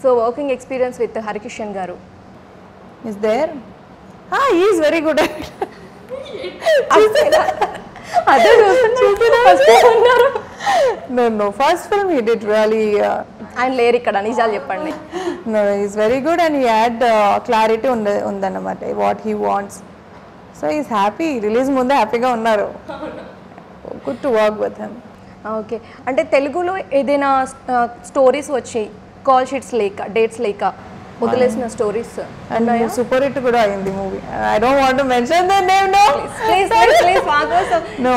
So working experience with Harikishan garu is there he is very good at అదే చూస్తున్నారు. No, first film he did really ఆయన లేరు ఇక్కడ, నిజాలు చెప్పండి. no, he's very good and he had clarity ఉందన్నమాట what he wants. So he's happy, release ముందే హ్యాపీగా ఉన్నారు. Good to work with him. Okay, అంటే తెలుగులో ఏదైనా స్టోరీస్ వచ్చాయి కాల్ షీట్స్ లేక డేట్స్ లేక వదిలేసిన స్టోరీస్ అండ్ సూపర్ హిట్ కూడా అయింది movie. I don't want to mention the name no. Please మా కోసం. No,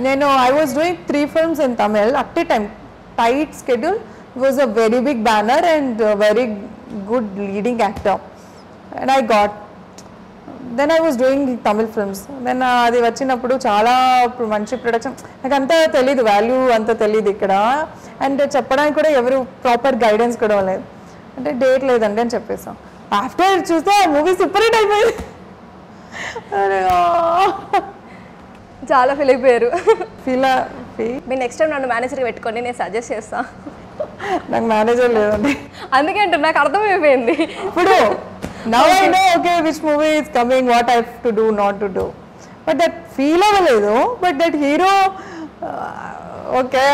నేను I was doing 3 films in Tamil at a time. Tight schedule. It was a very big banner and a very good leading actor. And I got. Then I was doing Tamil films. Then అది వచ్చినప్పుడు చాలా మంచి production. నాకు అంత తెలియదు, value అంత తెలియదు ఇక్కడ. అండ్ చెప్పడానికి కూడా ఎవరు ప్రాపర్ గైడెన్స్ కూడా లేదు. అంటే డేట్ లేదండి అని చెప్పేసాం. ఆఫ్టర్ చూస్తే ఆ మూవీ సూపర్ హిట్ అయిపోయింది. చాలా ఫీల్ అయిపోయారు. మీ నెక్స్ట్ టైం నన్ను మేనేజర్గా పెట్టుకొని నేను సజెస్ట్ చేస్తాను. నాకు మేనేజర్ లేదండి, అందుకే అంటే నాకు అర్థమైపోయింది ఇప్పుడు. Now I know okay which movie is coming, what I have to do, not to do. But that feel అవ్వలేదు. But that hero okay.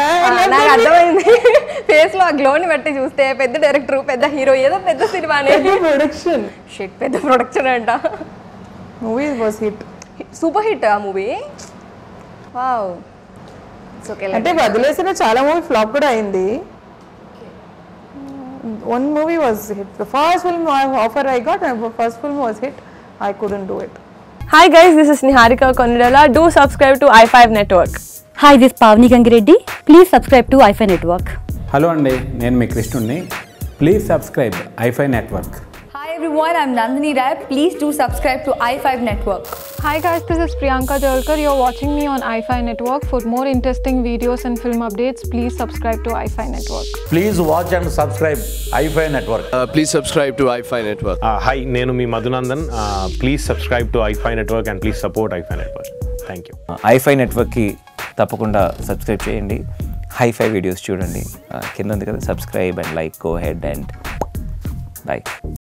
నాకు అర్థమైంది. ఫేస్ లో ఆ గ్లోని బట్టి చూస్తే పెద్ద డైరెక్టర్, పెద్ద హీరో, ఏదో పెద్ద సినిమానే. ప్రొడక్షన్ షిట్, పెద్ద ప్రొడక్షన్ అంట. Movie was hit, super hit ఆ మూవీ. వావ్. అంటే వదిలేసిన చాలా మూవీ ఫ్లాప్ కూడా అయింది. One movie was hit. The first film offer I got, the first film was hit. I couldn't do it. Hi guys, this is Niharika Konidala. Do subscribe to i5 Network. Hi, this is Pavni Gangireddy. Please subscribe to i5 Network. Hello అండి, నేను మీ కృష్ణుని. Please subscribe i5 Network. Hi everyone, I'm Nandini Rai. Please do subscribe to i5 Network. Hi guys, this is Priyanka Jalkar. You're watching me on i5 Network. For more interesting videos and film updates, please subscribe to i5 Network. Please watch and subscribe i5 Network. Please subscribe to i5 Network. Hi, నేను మీ Madhunandan. Please subscribe to i5 Network and please support i5 Network. Thank you. i5 Networkకి తప్పకుండా subscribe చేయండి. హై5 videos చూడండి. కింద ఉంది కదా, subscribe and like. Go head and like.